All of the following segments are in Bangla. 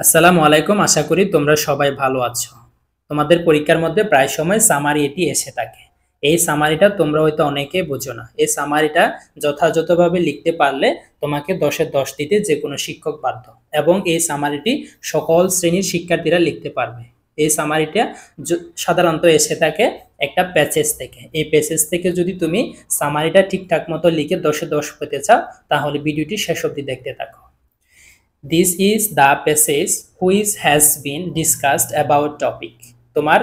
আসসালামু আলাইকুম। আশা করি তোমরা সবাই ভালো আছো। তোমাদের পরীক্ষার মধ্যে প্রায় সময় সামারি এটি এসে থাকে। এই সামারিটা তোমরা হয়তো অনেকে বোঝো না। এই সামারিটা যথাযথভাবে লিখতে পারলে তোমাকে 10-এ 10 দিতে যেকোনো শিক্ষক বাধ্য, এবং এই সামারিটি সকল শ্রেণীর শিক্ষার্থীরা লিখতে পারবে। এই সামারিটা সাধারণত এসে থাকে একটা প্যাসেজ থেকে। এই প্যাসেজ থেকে যদি তুমি সামারিটা ঠিকঠাক মতো লিখে 10-এ 10 পেতে চাও, তাহলে ভিডিওটি শেষ অবধি দেখতে থাকো। This is the passage which has been discussed about topic. তোমার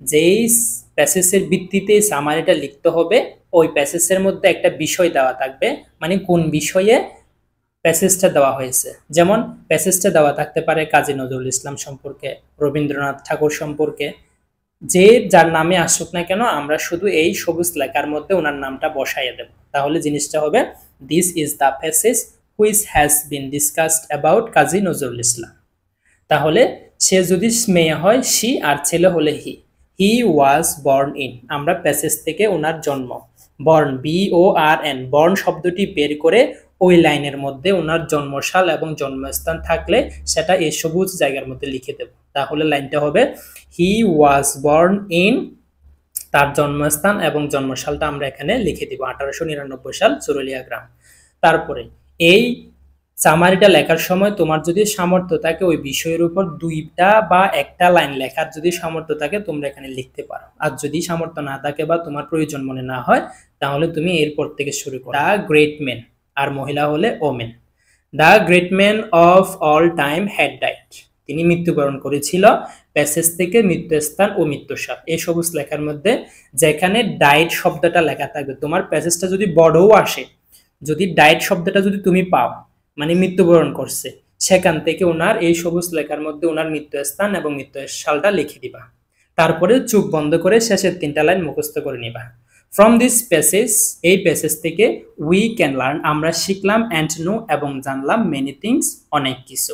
যেই প্যাসেজের ভিত্তিতে সামারিটা লিখতে হবে, ওই প্যাসেজের মধ্যে একটা বিষয় দেওয়া থাকবে, মানে কোন বিষয়ে প্যাসেজটা দেওয়া হয়েছে। যেমন প্যাসেজটা দেওয়া থাকতে পারে কাজী নজরুল ইসলাম সম্পর্কে, রবীন্দ্রনাথ ঠাকুর সম্পর্কে। যে যার নামে আসুক না কেন, আমরা শুধু এই সবুজ লেখার মধ্যে ওনার নামটা বসাইয়ে দেব। তাহলে জিনিসটা হবে this is the passage which has been discussed about Kazi Nazrul Islam. তাহলে সে যদি মেয়ে হয় সি, আর ছেলে হলে হি ওয়াজ বর্ন ইন। আমরা প্যাসেজ থেকে ওনার জন্ম, বর্ন BORN, বর্ন শব্দটি বের করে ওই লাইনের মধ্যে ওনার জন্মসাল এবং জন্মস্থান থাকলে সেটা এই সবুজ জায়গার মধ্যে লিখে দেব। তাহলে লাইনটা হবে হি ওয়াজ বর্ন ইন, তার জন্মস্থান এবং জন্মসালটা আমরা এখানে লিখে দিব 1899 সাল চুরুলিয়া গ্রাম। তারপরে এই সামারিটা লেখার সময় তোমার যদি সামর্থ্য থাকে ওই বিষয়ের উপর 2টা বা 1টা লাইন লেখার যদি সামর্থ্য থাকে তোমরা এখানে লিখতে পারো। আর যদি সামর্থ্য না থাকে বা তোমার প্রয়োজন মনে না হয়, তাহলে তুমি এরপর থেকে শুরু করো। দ্য গ্রেট ম্যান, আর মহিলা হলে women. The great man of all time had died. তিনি মৃত্যুবরণ করেছিল। প্যাসেজ থেকে মৃত্যুস্থান ও মৃত্যুসাল, এই সবুজ লেখার মধ্যে যেখানে ডাইড শব্দটা লেখা থাকবে, তোমার প্যাসেজটা যদি বড়ও আসে, যদি ডাইড শব্দটা যদি তুমি পাও, মানে মৃত্যুবরণ করছে, সেখান থেকে ওনার এই সবুজ লেখার মধ্যে ওনার মৃত্যুস্থান এবং মৃত্যুসালটা লিখে দিবা। তারপরে চোখ বন্ধ করে শেষের 3টা লাইন মুখস্থ করে নিবা। ফ্রম দিস প্যাসেজ, এই প্যাসেজ থেকে উই ক্যান লার্ন, আমরা শিখলাম, অ্যান্ড নো, এবং জানলাম, মেনি থিংস, অনেক কিছু।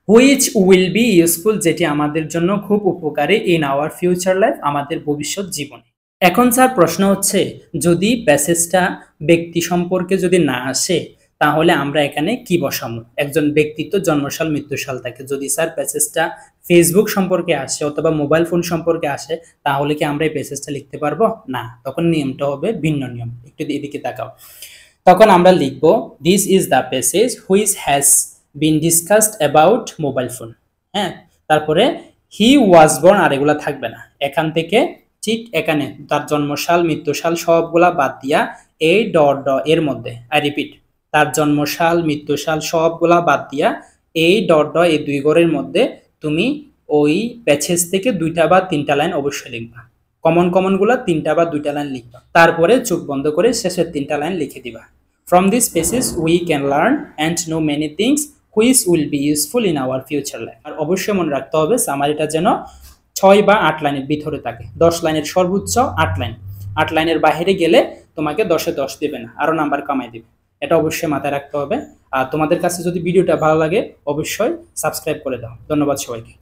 হুইচ উইল বি ইউজফুল, যেটি আমাদের জন্য খুব উপকারী, ইন আওয়ার ফিউচার লাইফ, আমাদের ভবিষ্যৎ জীবনে। এখন স্যার প্রশ্ন হচ্ছে, যদি প্যাসেজটা ব্যক্তি সম্পর্কে যদি না আসে, তাহলে আমরা এখানে কি বসাবো? একজন ব্যক্তিত্ব জন্মসাল মৃত্যুসাল থাকে। যদি স্যার প্যাসেজটা ফেসবুক সম্পর্কে আসে অথবা মোবাইল ফোন সম্পর্কে আসে, তাহলে কি আমরা এই প্যাসেজটা লিখতে পারবো? না, তখন নিয়মটা হবে ভিন্ন নিয়ম। একটু এদিকে তাকাও। তখন আমরা লিখব this is the passage which has been discussed about mobile phone. হ্যাঁ, তারপরে হি ওয়াজ বর্ন, আর এগুলা থাকবে না। এখান থেকে ঠিক এখানে তার জন্মসাল মৃত্যুসাল সবগুলা বাদ দিয়া এই এর মধ্যে, আই রিপিট, তার জন্মসাল মৃত্যুসাল সবগুলা বাদ দিয়া এই এই 2 ঘরের মধ্যে তুমি ওই প্যাসেজ থেকে 2টা বা 3টা লাইন অবশ্যই লিখবা। কমন গুলা 3টা বা 2টা লাইন লিখবা। তারপরে চোখ বন্ধ করে শেষের 3টা লাইন লিখে দিবা। From this passage we can learn and know many things which will be useful in our future life. আর অবশ্যই মনে রাখতে হবে সামারিটা যেন 6 বা 8 লাইনের ভিতরে থাকে। 10 লাইনের সর্বোচ্চ 8 লাইন। 8 লাইনের বাইরে গেলে তোমাকে 10-এ 10 দেবে না, আরো নাম্বার কমাই দিবে। এটা অবশ্যই মাথায় রাখতে হবে। আর তোমাদের কাছে যদি ভিডিওটা ভালো লাগে অবশ্যই সাবস্ক্রাইব করে দাও। ধন্যবাদ সবাইকে।